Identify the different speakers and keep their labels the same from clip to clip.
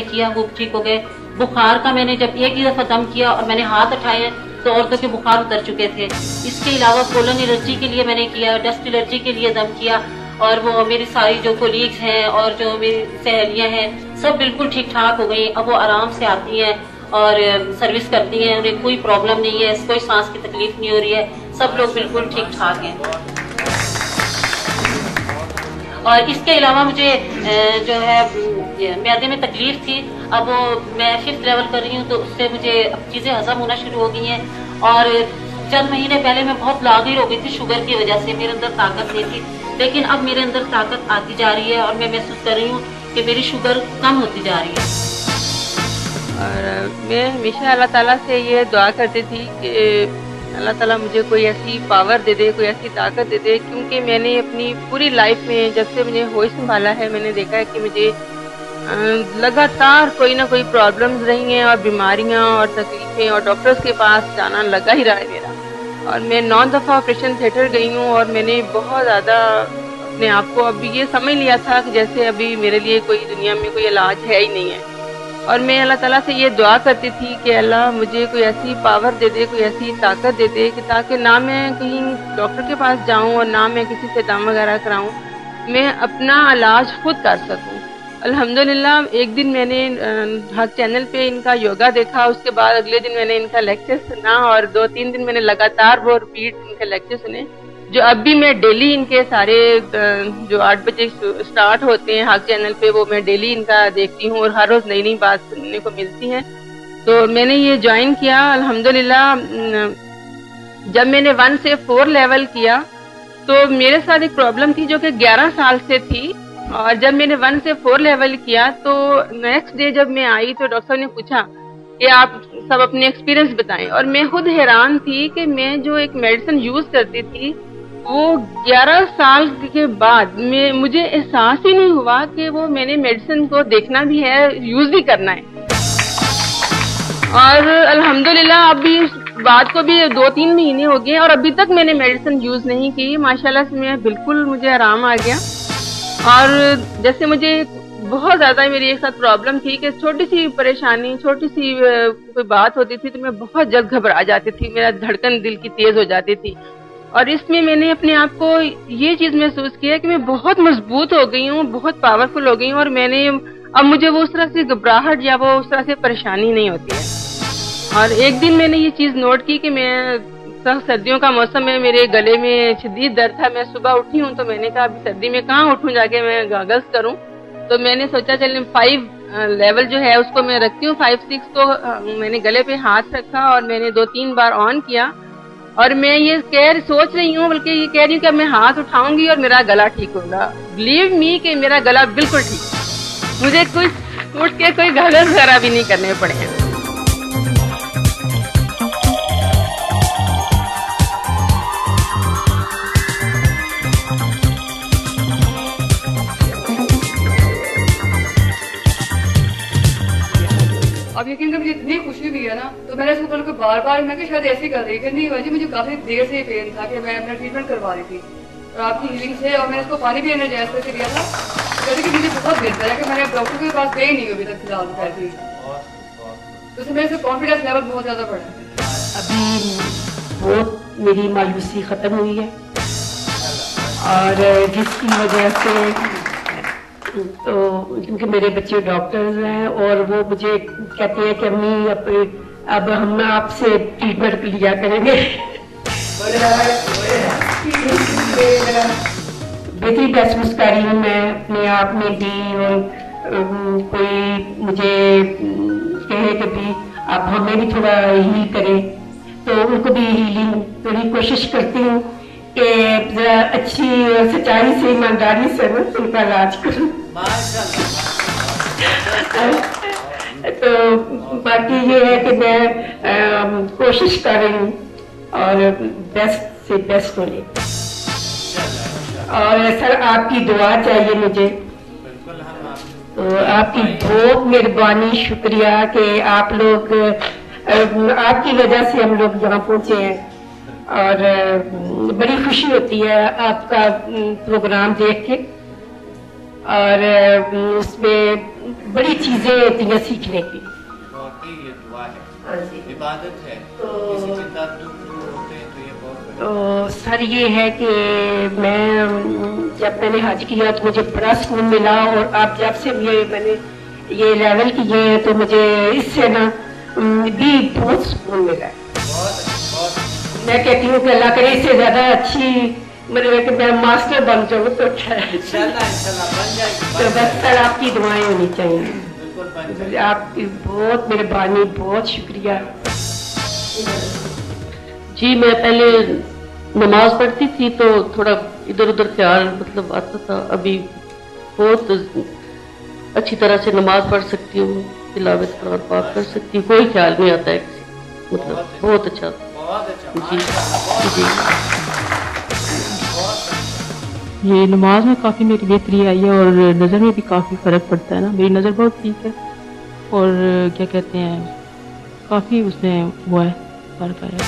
Speaker 1: किया वो ठीक हो गए। बुखार का मैंने जब एक ही दफा दम किया और मैंने हाथ उठाए तो औरतों के बुखार उतर चुके थे। इसके अलावा पोलन एलर्जी के लिए मैंने किया, डस्ट एलर्जी के लिए दम किया, और वो मेरी सारी जो कोलीग्स हैं और जो मेरी सहेलियां हैं सब बिल्कुल ठीक ठाक हो गई। अब वो आराम से आती हैं और सर्विस करती हैं, उन्हें कोई प्रॉब्लम नहीं है, कोई सांस की तकलीफ नहीं हो रही है, सब लोग बिल्कुल ठीक ठाक हैं। और इसके अलावा मुझे जो है मैदे में तकलीफ थी, अब मैं 5th लेवल कर रही हूँ तो उससे मुझे चीजें हजम होना शुरू हो गई हैं। और चंद महीने पहले मैं बहुत लागिर हो गई थी शुगर की वजह से, मेरे अंदर ताकत नहीं थी, लेकिन अब मेरे अंदर ताकत आती जा रही है और मैं महसूस कर रही हूँ कि मेरी शुगर कम होती जा रही है।
Speaker 2: और मैं हमेशा अल्लाह ताला से ये दुआ करती थी कि अल्लाह ताला मुझे कोई ऐसी पावर दे दे, कोई ऐसी ताकत दे दे, क्योंकि मैंने अपनी पूरी लाइफ में जब से मुझे होश संभाला है मैंने देखा है कि मुझे लगातार कोई ना कोई प्रॉब्लम्स रही हैं और बीमारियां और तकलीफें, और डॉक्टर्स के पास जाना लगा ही रहा है मेरा। और मैं 9 दफ़ा ऑपरेशन थिएटर गई हूँ और मैंने बहुत ज़्यादा अपने आप को अभी ये समझ लिया था कि जैसे अभी मेरे लिए कोई दुनिया में कोई इलाज है ही नहीं है। और मैं अल्लाह ताला से ये दुआ करती थी कि अल्लाह मुझे कोई ऐसी पावर दे दे, कोई ऐसी ताकत दे दे कि ताकि ना मैं कहीं डॉक्टर के पास जाऊँ और ना मैं किसी से दम वगैरह कराऊँ, मैं अपना इलाज खुद कर सकूँ। अल्हम्दुलिल्लाह एक दिन मैंने हक चैनल पे इनका योगा देखा, उसके बाद अगले दिन मैंने इनका लेक्चर सुना और 2-3 दिन मैंने लगातार वो रिपीट इनके लेक्चर सुने, जो अब भी मैं डेली इनके सारे जो 8 बजे स्टार्ट होते हैं हक चैनल पे वो मैं डेली इनका देखती हूँ और हर रोज नई नई बात सुनने को मिलती है। तो मैंने ये ज्वाइन किया। अल्हम्दुलिल्लाह जब मैंने 1 से 4 लेवल किया तो मेरे साथ एक प्रॉब्लम थी जो कि 11 साल से थी, और जब मैंने 1 से 4 लेवल किया तो नेक्स्ट डे जब मैं आई तो डॉक्टर ने पूछा कि आप सब अपने एक्सपीरियंस बताएं, और मैं खुद हैरान थी कि मैं जो एक मेडिसिन यूज करती थी वो 11 साल के बाद मुझे एहसास ही नहीं हुआ कि वो मैंने मेडिसिन को देखना भी है, यूज भी करना है। और अल्हम्दुलिल्लाह अभी इस बात को भी 2-3 महीने हो गए और अभी तक मैंने मेडिसिन यूज नहीं की। माशाल्लाह से मैं बिल्कुल मुझे आराम आ गया। और जैसे मुझे बहुत ज्यादा मेरी एक साथ प्रॉब्लम थी कि छोटी सी परेशानी, छोटी सी कोई बात होती थी तो मैं बहुत जल्द घबरा जाती थी, मेरा धड़कन दिल की तेज हो जाती थी। और इसमें मैंने अपने आप को ये चीज महसूस किया कि मैं बहुत मजबूत हो गई हूँ, बहुत पावरफुल हो गई हूँ, और मैंने अब मुझे वो उस तरह से घबराहट या वो उस तरह से परेशानी नहीं होती है। और एक दिन मैंने ये चीज नोट की कि मैं सर्दियों का मौसम है, मेरे गले में शदीद दर्द था, मैं सुबह उठी हूँ तो मैंने कहा अभी सर्दी में कहाँ उठूँ जाके मैं गागल्स करूँ, तो मैंने सोचा चलिए 5 लेवल जो है उसको मैं रखती हूँ। 5-6 को मैंने गले पे हाथ रखा और मैंने 2-3 बार ऑन किया, और मैं ये सोच रही हूँ, बल्कि ये कह रही हूँ कि मैं हाथ उठाऊंगी और मेरा गला ठीक होगा। बिलीव मी कि मेरा गला बिल्कुल ठीक, मुझे कुछ उठ के कोई गागल्स वगैरह भी नहीं करने पड़े हैं।
Speaker 3: अब यकीन कर मुझे इतनी खुशी हुई है ना, तो मैंने इसको बोला बार बार मैं शायद ऐसे ही कर रही थी, नहीं मुझे काफी देर से पेन था कि मैं अपना ट्रीटमेंट करवा रही थी, और आपकी हीलिंग से, और मैंने इसको पानी भी एनर्जाइज करके दिया था, कहते कि मुझे बहुत बेहतर है कि मैंने डॉक्टर के पास गई नहीं अभी तक फिलहाल पैसे, तो उसमें मेरे कॉन्फिडेंस लेवल बहुत ज्यादा बढ़ा है।
Speaker 4: अभी बहुत मेरी मायूसी खत्म हुई है, और जिसकी वजह से तो क्योंकि मेरे बच्चे डॉक्टर्स हैं और वो मुझे कहते हैं कि अम्मी अब हम आपसे ट्रीटमेंट लिया करेंगे। बेहतरी महसूस कर रही हूँ मैं अपने आप में भी, और कोई मुझे कहे कि भी आप हमें भी थोड़ा हील करें तो उनको भी हीलिंग थोड़ी कोशिश करती हूँ कि जरा अच्छी सच्चाई से, ईमानदारी से उनका इलाज करूँ। तो बाकी ये है कि मैं कोशिश कर रही हूँ और बेस्ट से बेस्ट होने, और सर आपकी दुआ चाहिए मुझे, तो आपकी बहुत मेहरबानी, शुक्रिया कि आप लोग, आपकी वजह से हम लोग यहाँ पहुँचे हैं, और बड़ी खुशी होती है आपका प्रोग्राम देख के। اور उसमें बड़ी चीजें होती हैं सीखने की।
Speaker 5: वाकई ये दुआ है,
Speaker 4: हाँ जी।
Speaker 5: इबादत है, किसी चिंता दूर होते हैं तो ये बहुत बड़ी
Speaker 4: तो सर ये है कि मैं जब मैंने हज किया तो मुझे बड़ा सुकून मिला, और अब जब से मैंने ये लेवल किए हैं तो मुझे इससे ना भी बहुत सुकून मिला है।
Speaker 5: बहुत
Speaker 4: मैं कहती हूँ कि अल्लाह करे इससे ज्यादा अच्छी मतलब कि मैं मास्टर बन जाऊँ तो अच्छा है।
Speaker 5: इंशाल्लाह बन जाएगी,
Speaker 4: तो बस सर आपकी दुआएं होनी चाहिए।
Speaker 5: बिल्कुल बन जाएगी।
Speaker 4: आपकी बहुत मेहरबानी, बहुत शुक्रिया।
Speaker 6: जी मैं पहले नमाज पढ़ती थी तो थोड़ा इधर उधर ख्याल मतलब आता था, अभी बहुत अच्छी तरह से नमाज पढ़ सकती हूँ, तिलावत कुरान पाक कर सकती हूँ, कोई ख्याल नहीं आता है किसी मतलब बहुत अच्छा।
Speaker 5: बहुत अच्छा,
Speaker 6: जी
Speaker 5: माशाल्लाह,
Speaker 6: जी
Speaker 7: ये नमाज में काफ़ी मेरी बेहतरी आई है और नज़र में भी काफ़ी फ़र्क पड़ता है ना, मेरी नज़र बहुत ठीक है और क्या कहते हैं काफ़ी उसमें हुआ है फ़र्क आया।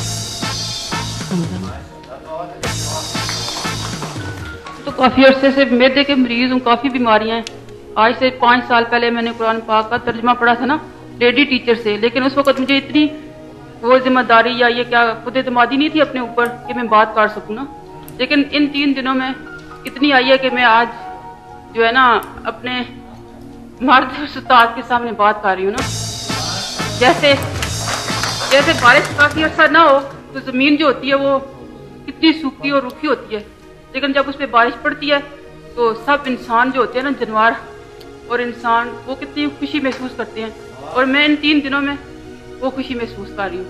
Speaker 8: तो काफ़ी अरसे से मैदे के मरीज हूँ, काफ़ी बीमारियाँ हैं। आज से 5 साल पहले मैंने कुरान पाक का तर्जमा पढ़ा था ना लेडी टीचर से, लेकिन उस वक्त मुझे इतनी वो जिम्मेदारी या ये क्या खुद एतमादी नहीं थी अपने ऊपर कि मैं बात कर सकूँ ना, लेकिन इन 3 दिनों में इतनी आई है कि मैं आज जो है ना अपने मर्द उस्ताद के सामने बात कर रही हूँ ना। जैसे बारिश काफ़ी अर्सा ना हो तो ज़मीन जो होती है वो कितनी सूखी और रूखी होती है, लेकिन जब उस पर बारिश पड़ती है तो सब इंसान जो होते हैं ना, जानवर और इंसान, वो कितनी खुशी महसूस करते हैं, और मैं इन 3 दिनों में वो खुशी महसूस कर रही हूँ।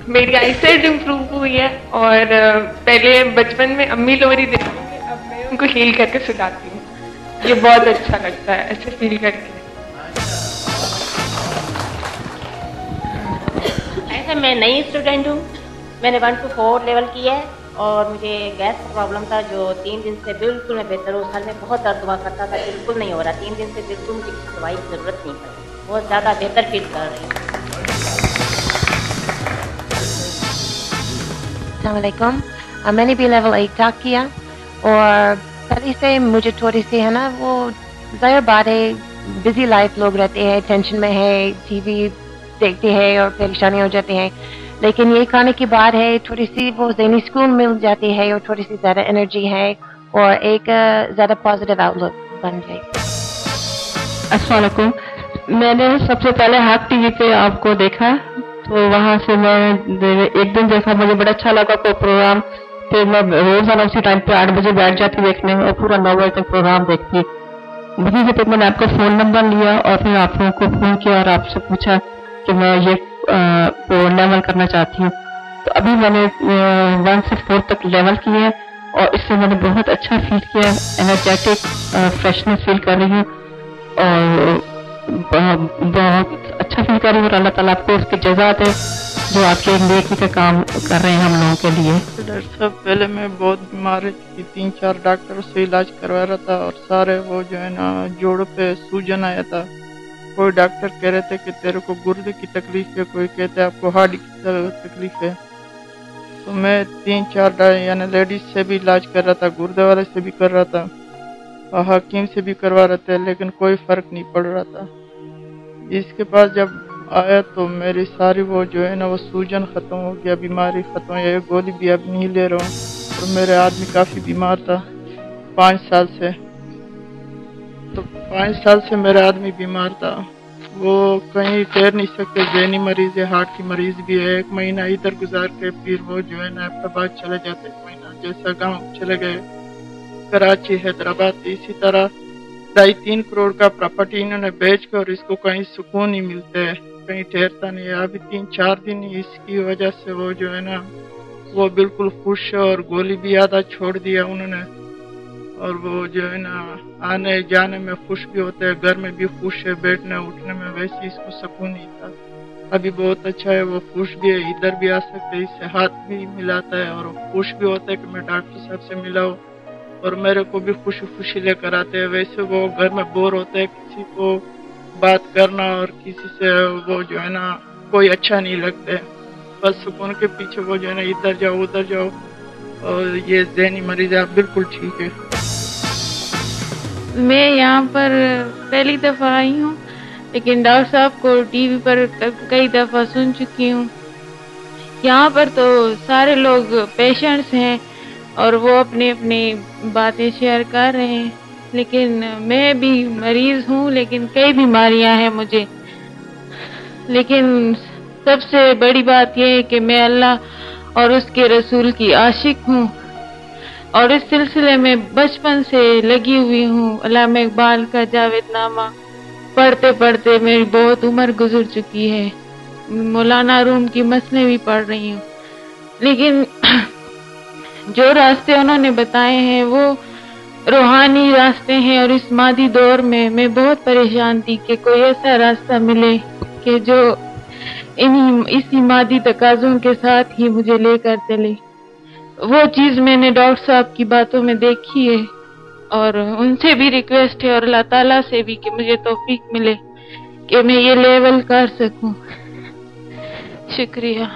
Speaker 2: मेरी आईसाइट इम्प्रूव हुई है और पहले बचपन में अम्मी लोरी देती थी, अब मैं उनको हील करके सुलाती हूँ। ये बहुत अच्छा लगता है ऐसे फील करके।
Speaker 9: ऐसे मैं नई स्टूडेंट हूँ, मैंने 1 to 4 लेवल किया है और मुझे गैस का प्रॉब्लम था जो 3 दिन से बिल्कुल मैं बेहतर हूँ। सर में बहुत दर्द हुआ करता था, बिल्कुल नहीं हो रहा। 3 दिन से बिल्कुल मुझे किसी दवाई की ज़रूरत नहीं पड़ी, बहुत ज़्यादा बेहतर फील कर रही हूँ।
Speaker 10: अस्सलामुअलैकुम। मैंने भी लेवल 8 तक किया और पहले से मुझे थोड़ी सी है ना वो ज़ाहिर बात है, बिजी लाइफ लोग रहते हैं, टेंशन में है, टीवी देखते हैं और परेशानी हो जाती है, लेकिन ये खाने की बात है थोड़ी सी वो ज़हनी सुकून मिल जाती है और थोड़ी सी ज़्यादा एनर्जी है और एक ज़्यादा पॉजिटिव आउटलुक बन जाए।
Speaker 7: अस्सलाम वालेकुम। मैंने सबसे पहले हाक टीवी पे आपको देखा तो वहाँ से मैं एक दिन देखा, मुझे बड़ा अच्छा लगा कोई प्रोग्राम, फिर मैं रोजाना उसी टाइम पे 8 बजे बैठ जाती देखने और पूरा 9 बजे तक प्रोग्राम देखती। वहीं से फिर मैंने आपका फ़ोन नंबर लिया और फिर आप लोगों को फ़ोन किया और आपसे पूछा कि मैं ये लेवल करना चाहती हूँ। तो अभी मैंने 1 से 4 तक लेवल किए हैं और इससे मैंने बहुत अच्छा फील किया, एनर्जेटिक फ्रेशनेस फील कर रही हूँ और बहुत अच्छा फील कर रही हूँ। अल्लाह ताला आपको उसकी जज़ा दे जो आपके नेकी का काम कर रहे हैं हम लोगों के लिए।
Speaker 11: डॉक्टर साहब पहले मैं बहुत बीमार थी, 3-4 डॉक्टर से इलाज करवा रहा था और सारे वो जो है ना जोड़ों पे सूजन आया था। कोई डॉक्टर कह रहे थे कि तेरे को गुर्दे की तकलीफ है, कोई कहते हैं आपको हार्ट की तकलीफ है। तो मैं 3-4 यानी लेडीज से भी इलाज कर रहा था, गुर्दे वाले से भी कर रहा था, हकीम से भी करवा रहे थे, लेकिन कोई फर्क नहीं पड़ रहा था। इसके बाद जब आया तो मेरी सारी वो जो है ना वो सूजन ख़त्म हो गया, बीमारी ख़त्म हो गई, गोली भी अब नहीं ले रहा हूँ। और मेरे आदमी काफ़ी बीमार था 5 साल से, तो 5 साल से मेरा आदमी बीमार था, वो कहीं ठहर नहीं सकते, ज़हनी मरीज़ है, हार्ट की मरीज़ भी है। 1 महीना इधर गुजार के फिर वो जो है ना अहमदाबाद चले जाते, 1 महीना जैसा गाँव चले गए, कराची, हैदराबाद। इसी तरह 2.5-3 करोड़ का प्रॉपर्टी इन्होंने बेच कर और इसको कहीं सुकून नहीं मिलता है, कहीं ठहरता नहीं है। अभी 3-4 दिन इसकी वजह से वो जो है ना वो बिल्कुल खुश है और गोली भी आधा छोड़ दिया उन्होंने, और वो जो है ना आने जाने में खुश भी होते हैं, घर में भी खुश है, बैठने उठने में वैसे इसको सुकून नहीं था। अभी बहुत अच्छा है, वो खुश भी है, इधर भी आ सकते हैं, इससे हाथ भी मिलाता है और खुश भी होता है कि मैं डॉक्टर साहब से मिला हूँ और मेरे को भी खुशी खुशी लेकर आते हैं। वैसे वो घर में बोर होते हैं, किसी को बात करना और किसी से वो जो है ना कोई अच्छा नहीं लगता है, बस सुकून के पीछे वो जो है ना इधर जाओ उधर जाओ, और ये ज़हनी मरीज है, आप बिल्कुल ठीक है।
Speaker 2: मैं यहाँ पर पहली दफ़ा आई हूँ, लेकिन डॉक्टर साहब को टीवी पर कई दफ़ा सुन चुकी हूँ। यहाँ पर तो सारे लोग पेशेंट्स हैं और वो अपनी अपनी बातें शेयर कर रहे हैं, लेकिन मैं भी मरीज हूँ, लेकिन कई बीमारियाँ हैं मुझे। लेकिन सबसे बड़ी बात यह है कि मैं अल्लाह और उसके रसूल की आशिक हूँ और इस सिलसिले में बचपन से लगी हुई हूँ। अल्लामा इकबाल का जावेदनामा पढ़ते पढ़ते मेरी बहुत उम्र गुजर चुकी है। मौलाना रूम की मसले भी पढ़ रही हूँ, लेकिन जो रास्ते उन्होंने बताए हैं वो रूहानी रास्ते हैं और इस मादी दौर में मैं बहुत परेशान थी कि कोई ऐसा रास्ता मिले कि जो इसी मादी तकाज़ों के साथ ही मुझे लेकर चले। वो चीज़ मैंने डॉक्टर साहब की बातों में देखी है और उनसे भी रिक्वेस्ट है और अल्लाह ताला से भी कि मुझे तौफीक मिले कि मैं ये लेवल कर सकूं। शुक्रिया।